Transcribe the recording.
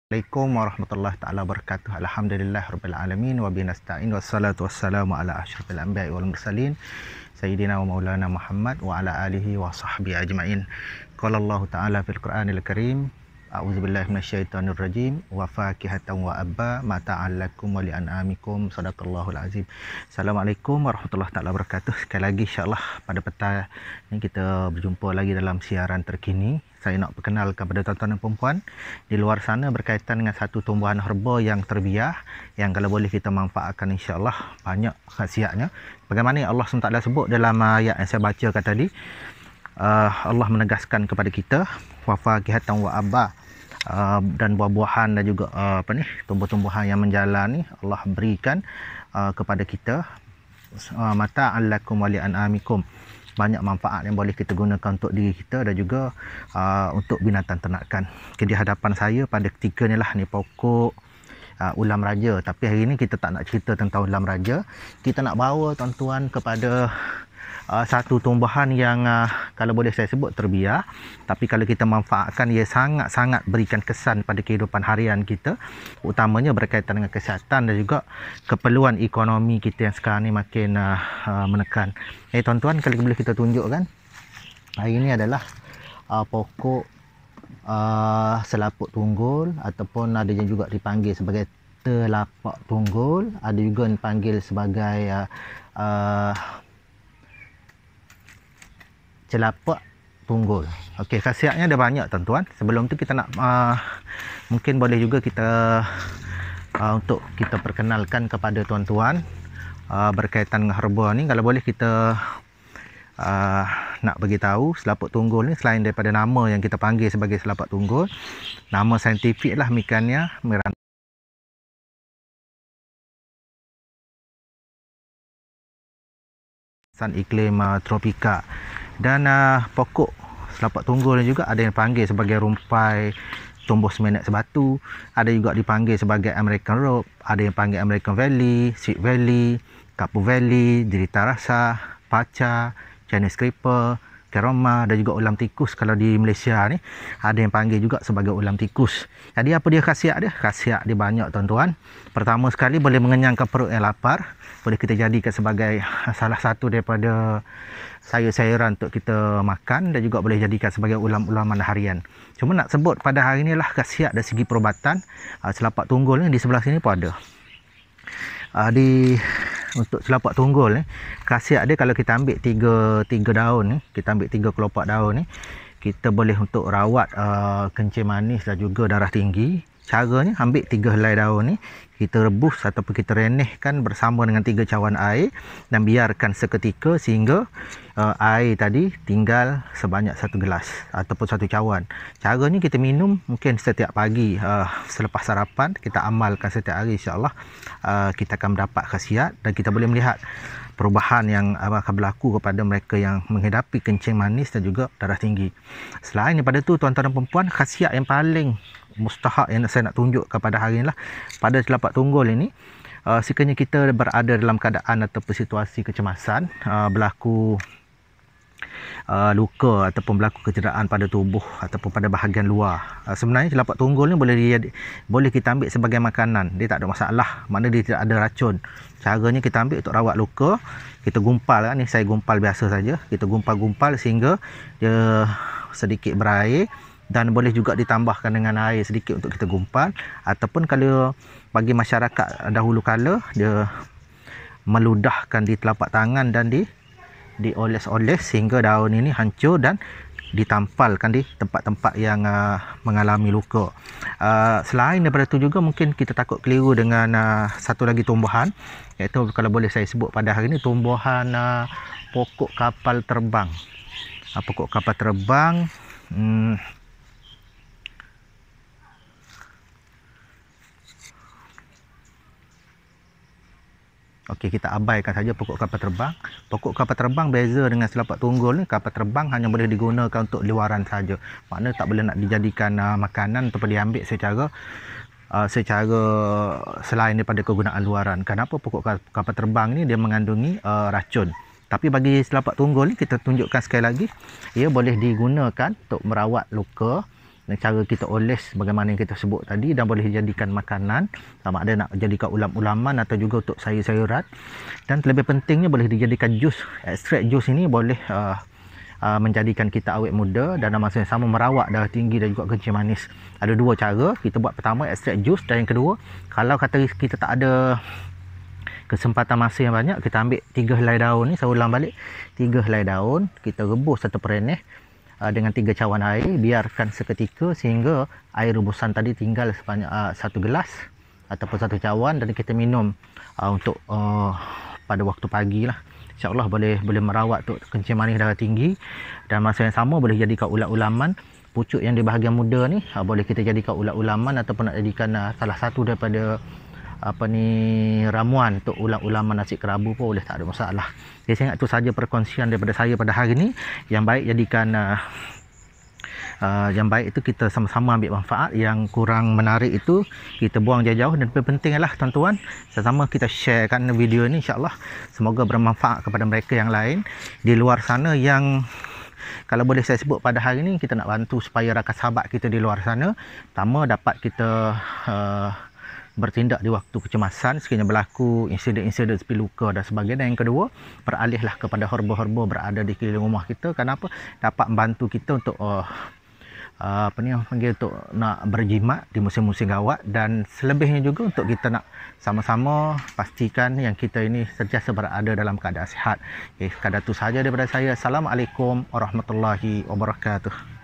Assalamualaikum warahmatullahi taala wabarakatuh. Alhamdulillahirabbil alamin wa bihi nasta'in wassalatu wassalamu ala asyrafil anbiya'i wal mursalin sayyidina wa maulana Muhammad wa ala alihi wa sahbihi ajmain. Qala Allah taala fil Qur'anil Karim, a'udzubillahi minasyaitonir rajim wa fakihatan wa abba mata'al lakum wa li'an'amikum. Shadaqallahul azim. Assalamualaikum warahmatullahi taala wabarakatuh. Sekali lagi insya-Allah pada petang ini kita berjumpa lagi dalam siaran terkini. Saya nak perkenalkan kepada tuan-tuan dan puan-puan di luar sana berkaitan dengan satu tumbuhan herba yang terbiah, yang kalau boleh kita manfaatkan insya-Allah banyak khasiatnya. Bagaimana Allah SWT sebut dalam ayat yang saya bacakan tadi, Allah menegaskan kepada kita wa fakihatan wa abba, dan buah-buahan dan juga tumbuh-tumbuhan yang menjalar ni Allah berikan kepada kita mata'al lakum wa li'an'amikum. Banyak manfaat yang boleh kita gunakan untuk diri kita dan juga untuk binatang ternakan. Di hadapan saya pada ketika ni lah ni pokok ulam raja. Tapi hari ni kita tak nak cerita tentang ulam raja. Kita nak bawa tuan-tuan kepada satu tumbuhan yang kalau boleh saya sebut terbiah, tapi kalau kita manfaatkan ia sangat-sangat berikan kesan pada kehidupan harian kita, utamanya berkaitan dengan kesihatan dan juga keperluan ekonomi kita yang sekarang ni makin menekan. Tuan-tuan, kalau boleh kita tunjukkan, hari ini adalah pokok selaput tunggul, ataupun ada yang juga dipanggil sebagai telapak tunggul, ada juga dipanggil sebagai celapak tunggul. Okey, khasiatnya ada banyak tuan-tuan. Sebelum tu kita nak mungkin boleh juga kita untuk kita perkenalkan kepada tuan-tuan berkaitan dengan herba ni. Kalau boleh kita nak bagi tahu selaput tunggul ni, selain daripada nama yang kita panggil sebagai selaput tunggul, nama saintifik lah Micania miranda, iklim tropika. Dan pokok selaput tunggul ni juga ada yang panggil sebagai rumpai tumbuh semenak sebatu, ada juga dipanggil sebagai American rope, ada yang panggil American Valley, Sweet Valley, Kapu Valley, Derita Rasa, Paca, Chinese Creeper, Keroma, dan juga ulam tikus. Kalau di Malaysia ni ada yang panggil juga sebagai ulam tikus. Jadi apa dia khasiat dia? Khasiat dia banyak tuan-tuan. Pertama sekali boleh mengenyangkan perut yang lapar. Boleh kita jadikan sebagai salah satu daripada sayur-sayuran untuk kita makan, dan juga boleh jadikan sebagai ulam-ulaman harian. Cuma nak sebut pada hari ni lah khasiat dari segi perubatan. Selapak tunggul ni di sebelah sini pun ada. Untuk selapak tunggul ni, khasiat dia kalau kita ambil tiga daun ni, kita ambil 3 kelopak daun ni, kita boleh untuk rawat kencing manis dan juga darah tinggi. Caranya ambil 3 helai daun ni, kita rebus ataupun kita renehkan bersama dengan 3 cawan air dan biarkan seketika sehingga air tadi tinggal sebanyak 1 gelas ataupun 1 cawan. Caranya kita minum mungkin setiap pagi selepas sarapan, kita amalkan setiap hari, insya-Allah kita akan mendapat khasiat dan kita boleh melihat perubahan yang akan berlaku kepada mereka yang menghadapi kencing manis dan juga darah tinggi. Selain daripada tu tuan-tuan dan puan-puan, khasiat yang paling mustahak yang saya nak tunjuk kepada hari ini lah, pada selapak tunggul ini, sekiranya kita berada dalam keadaan ataupun situasi kecemasan, berlaku luka ataupun berlaku kecederaan pada tubuh ataupun pada bahagian luar, sebenarnya selapak tunggul ni boleh kita ambil sebagai makanan. Dia tak ada masalah, mana dia tidak ada racun. Caranya kita ambil untuk rawat luka, kita gumpal kan, ni saya gumpal biasa saja, kita gumpal-gumpal sehingga dia sedikit berair, dan boleh juga ditambahkan dengan air sedikit untuk kita gumpal, ataupun kalau bagi masyarakat dahulu kala, dia meludahkan di telapak tangan dan dioles-oles sehingga daun ini hancur dan ditampalkan di tempat-tempat yang mengalami luka. Selain daripada itu juga mungkin kita takut keliru dengan satu lagi tumbuhan, iaitu kalau boleh saya sebut pada hari ini tumbuhan pokok kapal terbang. Pokok kapal terbang, okey, kita abaikan saja pokok kapal terbang. Pokok kapal terbang beza dengan selapak tunggul ni. Kapal terbang hanya boleh digunakan untuk luaran saja. Maknanya tak boleh nak dijadikan makanan ataupun diambil secara selain daripada kegunaan luaran. Kenapa? Pokok kapal terbang ni dia mengandungi racun. Tapi bagi selapak tunggul ni, kita tunjukkan sekali lagi, ia boleh digunakan untuk merawat luka, cara kita oles bagaimana yang kita sebut tadi, dan boleh dijadikan makanan, sama ada nak jadikan ulam-ulaman atau juga untuk sayur-sayuran. Dan lebih pentingnya boleh dijadikan jus. Ekstrak jus ini boleh menjadikan kita awet muda dan masa yang sama merawat darah tinggi dan juga kencing manis. Ada dua cara kita buat. Pertama, ekstrak jus, dan yang kedua, kalau kata kita tak ada kesempatan masa yang banyak, kita ambil 3 helai daun ni, saya ulang balik, 3 helai daun kita rebus satu pereneh dengan 3 cawan air, biarkan seketika sehingga air rebusan tadi tinggal sebanyak 1 gelas ataupun 1 cawan, dan kita minum untuk pada waktu pagi lah. InsyaAllah boleh merawat untuk kencing manis darah tinggi, dan masa yang sama boleh jadikan ulat-ulaman. Pucuk yang di bahagian muda ni boleh kita jadikan ulat-ulaman ataupun nak jadikan salah satu daripada ramuan untuk ulat-ulaman nasi kerabu pun boleh, tak ada masalah. Jadi saya ingat itu saja perkongsian daripada saya pada hari ini. Yang baik jadikan yang baik itu kita sama-sama ambil manfaat, yang kurang menarik itu kita buang jauh-jauh, dan lebih penting adalah tuan-tuan sama-sama kita sharekan video ini, insya-Allah semoga bermanfaat kepada mereka yang lain di luar sana yang, kalau boleh saya sebut pada hari ini, kita nak bantu supaya rakan sahabat kita di luar sana pertama dapat kita bertindak di waktu kecemasan sekiranya berlaku insiden-insiden seperti luka dan sebagainya. Dan yang kedua, beralihlah kepada herba-herba berada di keliling rumah kita. Kenapa? Dapat membantu kita untuk untuk nak berjimat di musim-musim gawat, dan selebihnya juga untuk kita nak sama-sama pastikan yang kita ini sentiasa berada dalam keadaan sihat. Sekadar itu saja daripada saya. Assalamualaikum warahmatullahi wabarakatuh.